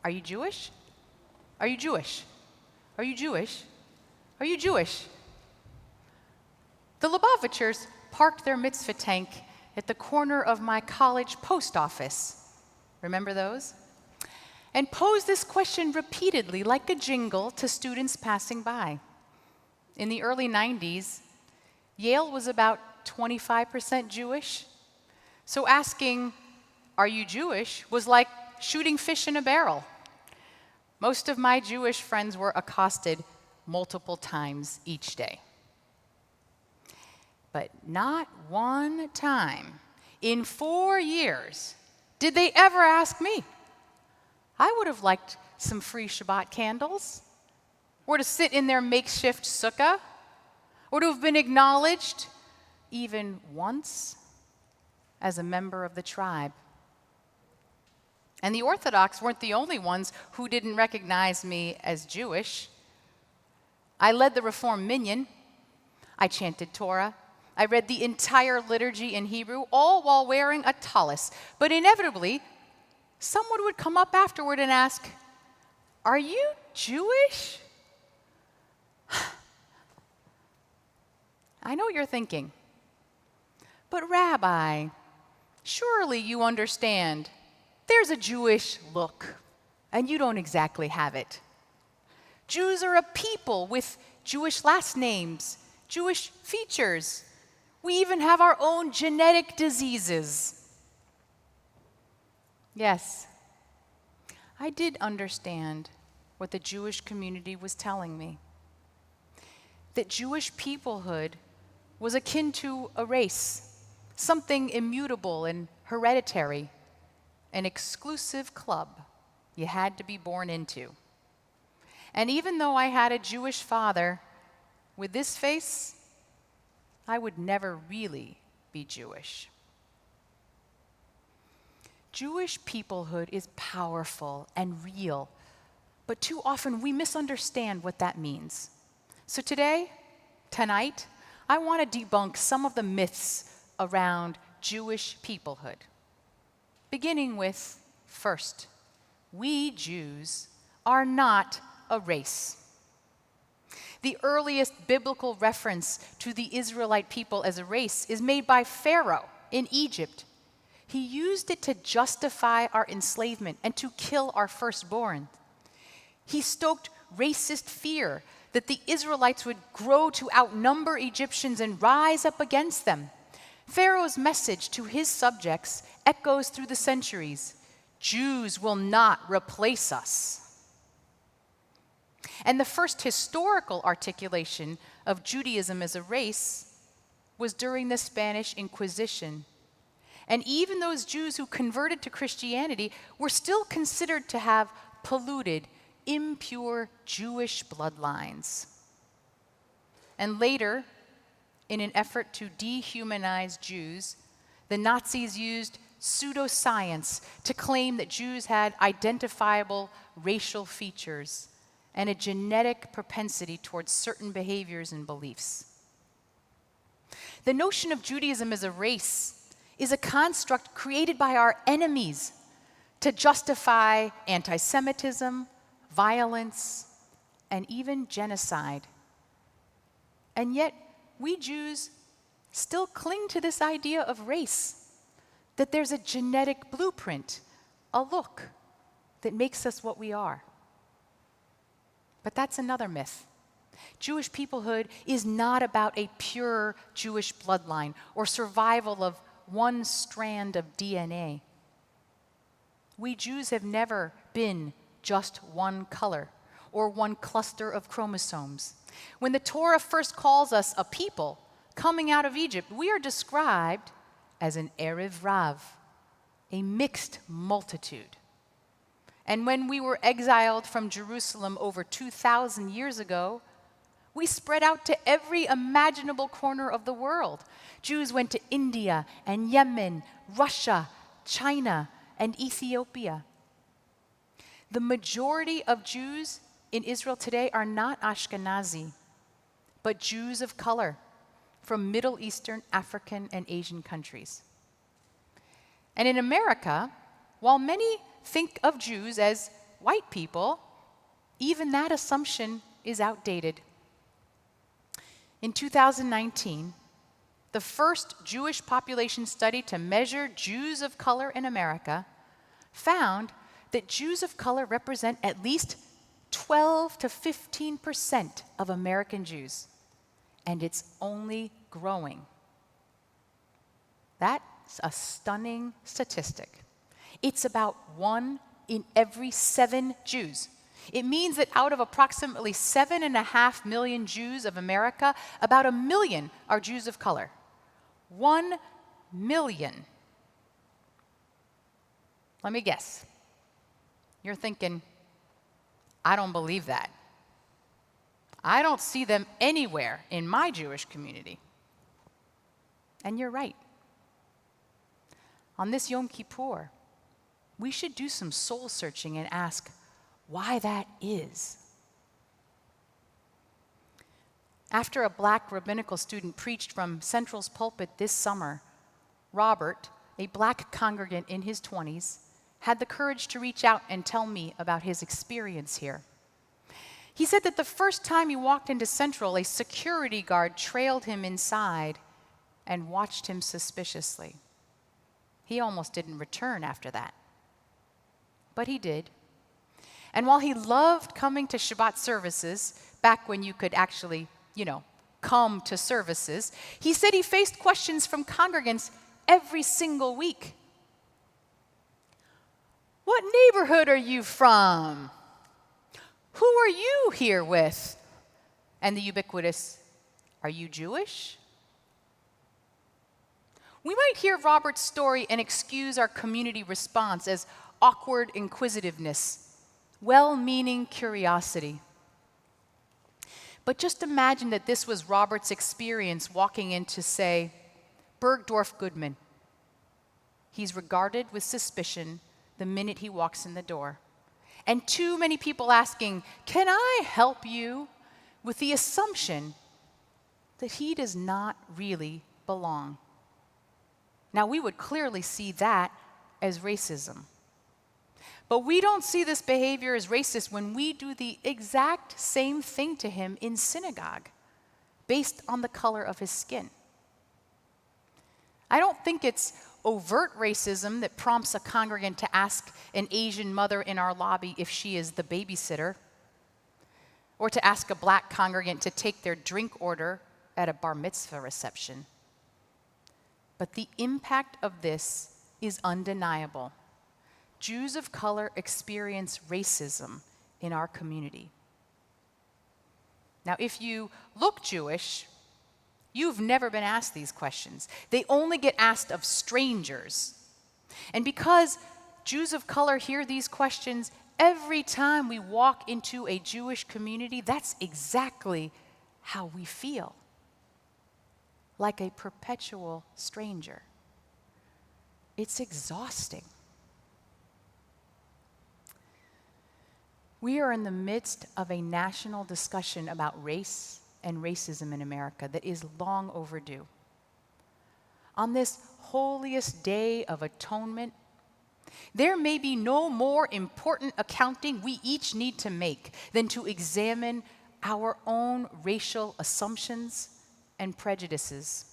Are you Jewish? Are you Jewish? Are you Jewish? Are you Jewish? The Lubavitchers parked their mitzvah tank at the corner of my college post office. Remember those? And posed this question repeatedly, like a jingle, to students passing by. In the early 90s, Yale was about 25% Jewish. So asking, "Are you Jewish?" was like shooting fish in a barrel. Most of my Jewish friends were accosted multiple times each day. But not one time in 4 years did they ever ask me. I would have liked some free Shabbat candles, or to sit in their makeshift sukkah, or to have been acknowledged even once as a member of the tribe. And the Orthodox weren't the only ones who didn't recognize me as Jewish. I led the Reform Minyan. I chanted Torah. I read the entire liturgy in Hebrew, all while wearing a tallis. But inevitably, someone would come up afterward and ask, "Are you Jewish?" I know what you're thinking. But Rabbi, surely you understand there's a Jewish look, and you don't exactly have it. Jews are a people with Jewish last names, Jewish features. We even have our own genetic diseases. Yes, I did understand what the Jewish community was telling me. That Jewish peoplehood was akin to a race, something immutable and hereditary, an exclusive club you had to be born into. And even though I had a Jewish father, with this face, I would never really be Jewish. Jewish peoplehood is powerful and real, but too often we misunderstand what that means. So tonight, I want to debunk some of the myths around Jewish peoplehood. Beginning with, first, we Jews are not a race. The earliest biblical reference to the Israelite people as a race is made by Pharaoh in Egypt. He used it to justify our enslavement and to kill our firstborn. He stoked racist fear that the Israelites would grow to outnumber Egyptians and rise up against them. Pharaoh's message to his subjects echoes through the centuries: Jews will not replace us. And the first historical articulation of Judaism as a race was during the Spanish Inquisition. And even those Jews who converted to Christianity were still considered to have polluted, impure Jewish bloodlines. And later, in an effort to dehumanize Jews, the Nazis used pseudoscience to claim that Jews had identifiable racial features and a genetic propensity towards certain behaviors and beliefs. The notion of Judaism as a race is a construct created by our enemies to justify anti-Semitism, violence, and even genocide. And yet, we Jews still cling to this idea of race, that there's a genetic blueprint, a look that makes us what we are. But that's another myth. Jewish peoplehood is not about a pure Jewish bloodline or survival of one strand of DNA. We Jews have never been just one color or one cluster of chromosomes. When the Torah first calls us a people coming out of Egypt, we are described as an Erev Rav, a mixed multitude. And when we were exiled from Jerusalem over 2,000 years ago, we spread out to every imaginable corner of the world. Jews went to India and Yemen, Russia, China, and Ethiopia. The majority of Jews in Israel today are not Ashkenazi, but Jews of color from Middle Eastern, African, and Asian countries. And in America, while many think of Jews as white people, even that assumption is outdated. In 2019, the first Jewish population study to measure Jews of color in America found that Jews of color represent at least 12 to 15% of American Jews, and it's only growing. That's a stunning statistic. It's about 1 in every 7 Jews. It means that out of approximately 7.5 million Jews of America, about 1 million are Jews of color. 1 million. Let me guess. You're thinking, I don't believe that. I don't see them anywhere in my Jewish community. And you're right. On this Yom Kippur, we should do some soul searching and ask why that is. After a black rabbinical student preached from Central's pulpit this summer, Robert, a black congregant in his 20s, had the courage to reach out and tell me about his experience here. He said that the first time he walked into Central, a security guard trailed him inside and watched him suspiciously. He almost didn't return after that. But he did. And while he loved coming to Shabbat services, back when you could actually, come to services, he said he faced questions from congregants every single week. What neighborhood are you from? Who are you here with? And the ubiquitous, are you Jewish? We might hear Robert's story and excuse our community response as awkward inquisitiveness, well-meaning curiosity. But just imagine that this was Robert's experience walking into, say, Bergdorf Goodman. He's regarded with suspicion the minute he walks in the door. And too many people asking, "Can I help you?" with the assumption that he does not really belong. Now, we would clearly see that as racism. But we don't see this behavior as racist when we do the exact same thing to him in synagogue, based on the color of his skin. I don't think it's overt racism that prompts a congregant to ask an Asian mother in our lobby if she is the babysitter, or to ask a black congregant to take their drink order at a bar mitzvah reception. But the impact of this is undeniable. Jews of color experience racism in our community. Now, if you look Jewish, you've never been asked these questions. They only get asked of strangers. And because Jews of color hear these questions every time we walk into a Jewish community, that's exactly how we feel. Like a perpetual stranger. It's exhausting. We are in the midst of a national discussion about race and racism in America that is long overdue. On this holiest day of atonement, there may be no more important accounting we each need to make than to examine our own racial assumptions and prejudices.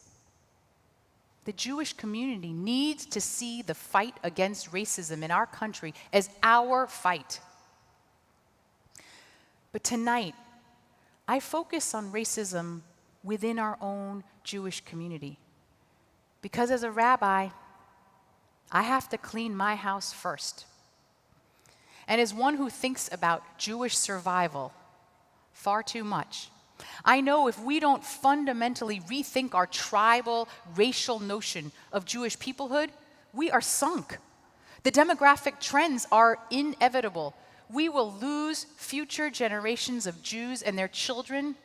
The Jewish community needs to see the fight against racism in our country as our fight. But tonight, I focus on racism within our own Jewish community. Because as a rabbi, I have to clean my house first. And as one who thinks about Jewish survival far too much, I know if we don't fundamentally rethink our tribal, racial notion of Jewish peoplehood, we are sunk. The demographic trends are inevitable. We will lose future generations of Jews and their children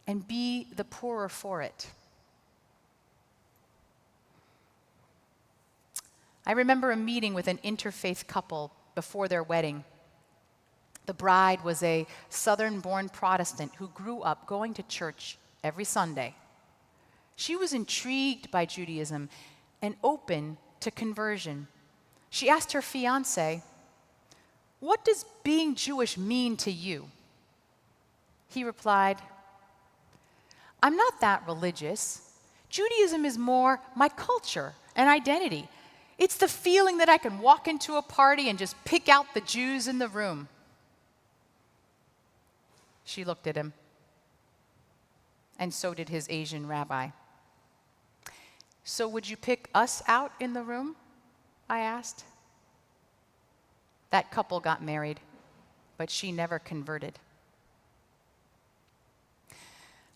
and be the poorer for it. I remember a meeting with an interfaith couple before their wedding. The bride was a Southern-born Protestant who grew up going to church every Sunday. She was intrigued by Judaism and open to conversion. She asked her fiancé, "What does being Jewish mean to you?" He replied, "I'm not that religious. Judaism is more my culture and identity. It's the feeling that I can walk into a party and just pick out the Jews in the room." She looked at him, and so did his Asian rabbi. "So would you pick us out in the room?" I asked. That couple got married, but she never converted.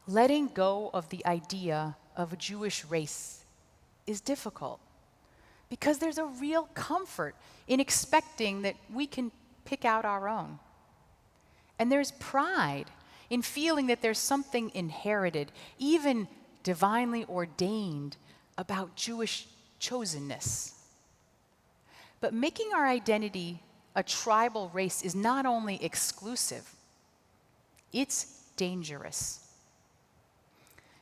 Letting go of the idea of a Jewish race is difficult because there's a real comfort in expecting that we can pick out our own. And there's pride in feeling that there's something inherited, even divinely ordained, about Jewish chosenness. But making our identity a tribal race is not only exclusive, it's dangerous.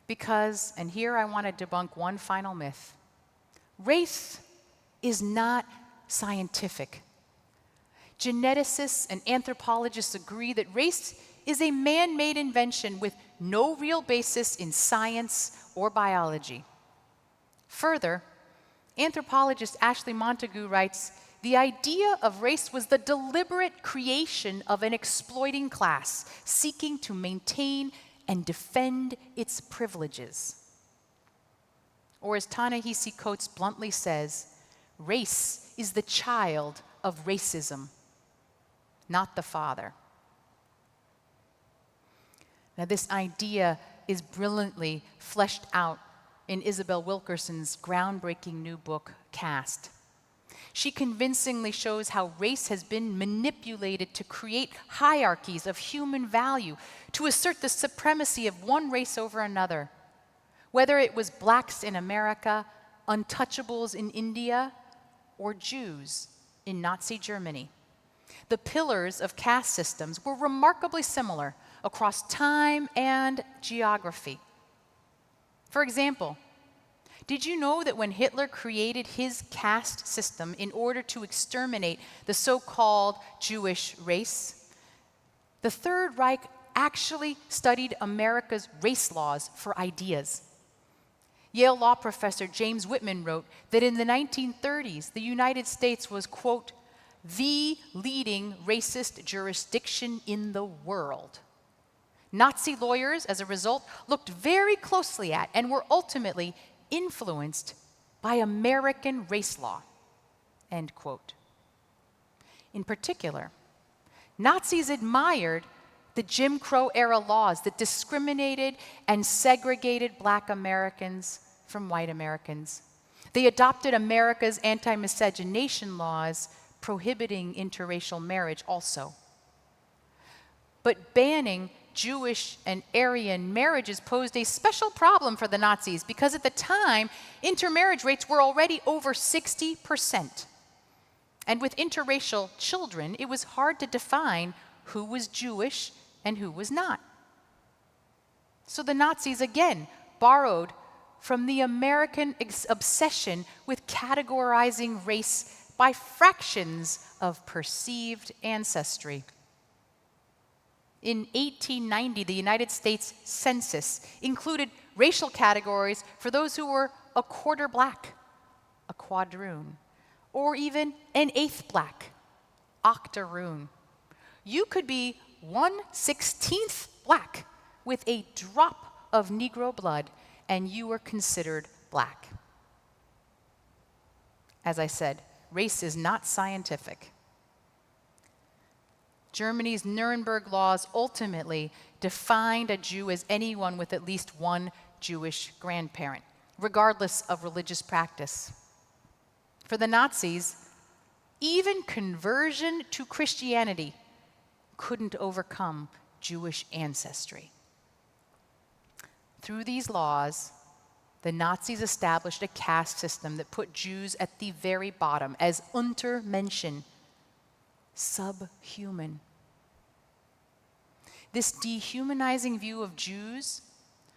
Because, and here I want to debunk one final myth, race is not scientific. Geneticists and anthropologists agree that race is a man-made invention with no real basis in science or biology. Further, anthropologist Ashley Montagu writes, "The idea of race was the deliberate creation of an exploiting class seeking to maintain and defend its privileges." Or as Ta-Nehisi Coates bluntly says, "Race is the child of racism, not the father." Now, this idea is brilliantly fleshed out in Isabel Wilkerson's groundbreaking new book, Caste. She convincingly shows how race has been manipulated to create hierarchies of human value, to assert the supremacy of one race over another. Whether it was blacks in America, untouchables in India, or Jews in Nazi Germany. The pillars of caste systems were remarkably similar across time and geography. For example, did you know that when Hitler created his caste system in order to exterminate the so-called Jewish race, the Third Reich actually studied America's race laws for ideas? Yale law professor James Whitman wrote that in the 1930s, the United States was, quote, "the leading racist jurisdiction in the world." Nazi lawyers, as a result, looked very closely at and were ultimately influenced by American race law, end quote. In particular, Nazis admired the Jim Crow era laws that discriminated and segregated Black Americans from white Americans. They adopted America's anti-miscegenation laws prohibiting interracial marriage also. But banning Jewish and Aryan marriages posed a special problem for the Nazis because at the time, intermarriage rates were already over 60%. And with interracial children, it was hard to define who was Jewish and who was not. So the Nazis again borrowed from the American obsession with categorizing race by fractions of perceived ancestry. In 1890, the United States Census included racial categories for those who were a quarter Black, a quadroon, or even an eighth Black, octoroon. You could be 1/16 Black with a drop of Negro blood, and you were considered Black. As I said, race is not scientific. Germany's Nuremberg laws ultimately defined a Jew as anyone with at least one Jewish grandparent, regardless of religious practice. For the Nazis, even conversion to Christianity couldn't overcome Jewish ancestry. Through these laws, the Nazis established a caste system that put Jews at the very bottom, as Untermenschen, subhuman. This dehumanizing view of Jews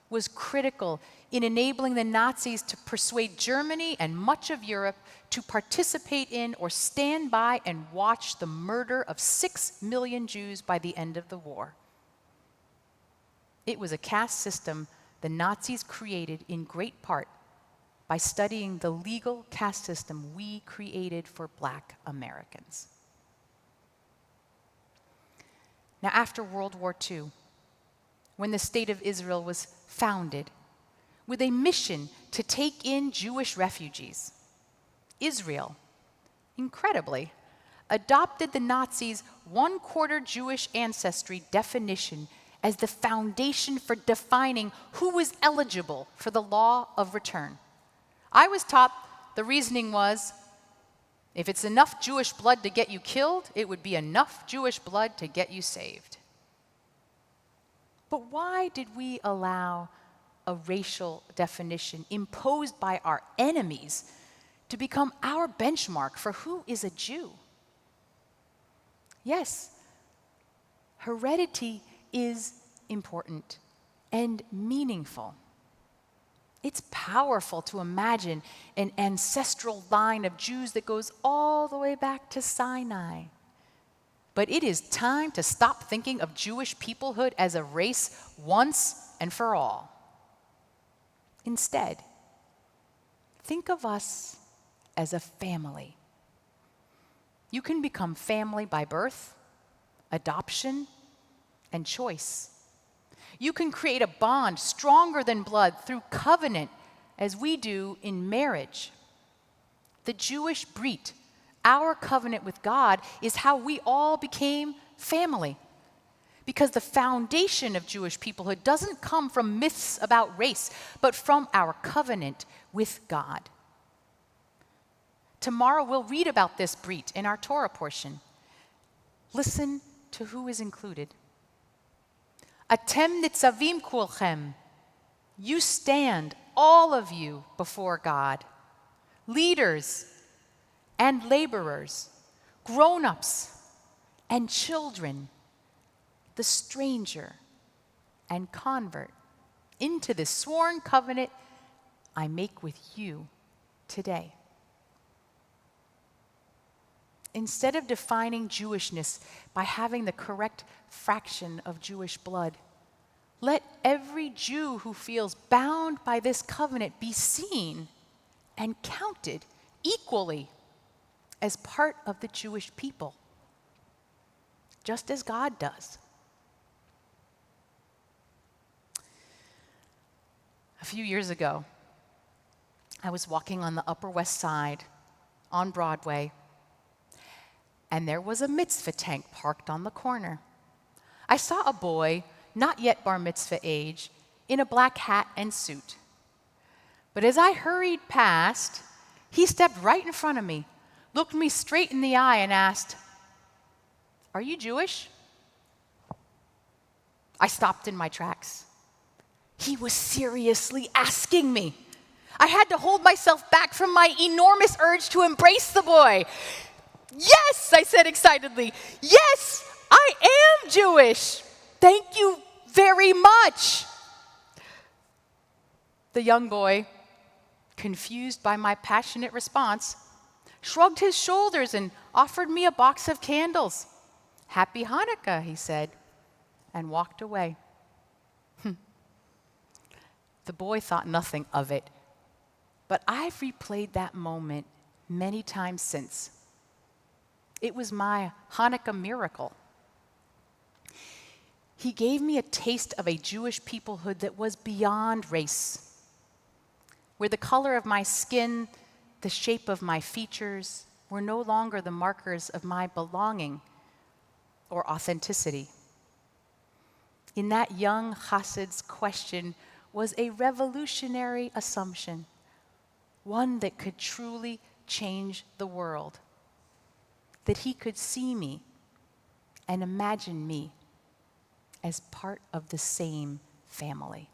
was critical in enabling the Nazis to persuade Germany and much of Europe to participate in or stand by and watch the murder of 6 million Jews by the end of the war. It was a caste system the Nazis created in great part by studying the legal caste system we created for Black Americans. Now, after World War II, when the State of Israel was founded with a mission to take in Jewish refugees, Israel, incredibly, adopted the Nazis' one-quarter Jewish ancestry definition as the foundation for defining who was eligible for the law of return. I was taught the reasoning was, if it's enough Jewish blood to get you killed, it would be enough Jewish blood to get you saved. But why did we allow a racial definition imposed by our enemies to become our benchmark for who is a Jew? Yes, heredity is important and meaningful. It's powerful to imagine an ancestral line of Jews that goes all the way back to Sinai. But it is time to stop thinking of Jewish peoplehood as a race once and for all. Instead, think of us as a family. You can become family by birth, adoption, and choice. You can create a bond stronger than blood through covenant, as we do in marriage. The Jewish Brit, our covenant with God, is how we all became family. Because the foundation of Jewish peoplehood doesn't come from myths about race, but from our covenant with God. Tomorrow we'll read about this Brit in our Torah portion. Listen to who is included. Atem nitzavim kulchem. You stand, all of you, before God. Leaders and laborers, grown-ups and children, the stranger and convert, into this sworn covenant I make with you today. Instead of defining Jewishness by having the correct fraction of Jewish blood, let every Jew who feels bound by this covenant be seen and counted equally as part of the Jewish people, just as God does. A few years ago, I was walking on the Upper West Side on Broadway, and there was a mitzvah tank parked on the corner. I saw a boy, not yet bar mitzvah age, in a black hat and suit. But as I hurried past, he stepped right in front of me, looked me straight in the eye, and asked, "Are you Jewish?" I stopped in my tracks. He was seriously asking me. I had to hold myself back from my enormous urge to embrace the boy. "Yes," I said excitedly. "Yes, I am Jewish. Thank you very much." The young boy, confused by my passionate response, shrugged his shoulders and offered me a box of candles. "Happy Hanukkah," he said, and walked away. The boy thought nothing of it, but I've replayed that moment many times since. It was my Hanukkah miracle. He gave me a taste of a Jewish peoplehood that was beyond race, where the color of my skin, the shape of my features, were no longer the markers of my belonging or authenticity. In that young Chassid's question was a revolutionary assumption, one that could truly change the world. That he could see me and imagine me as part of the same family.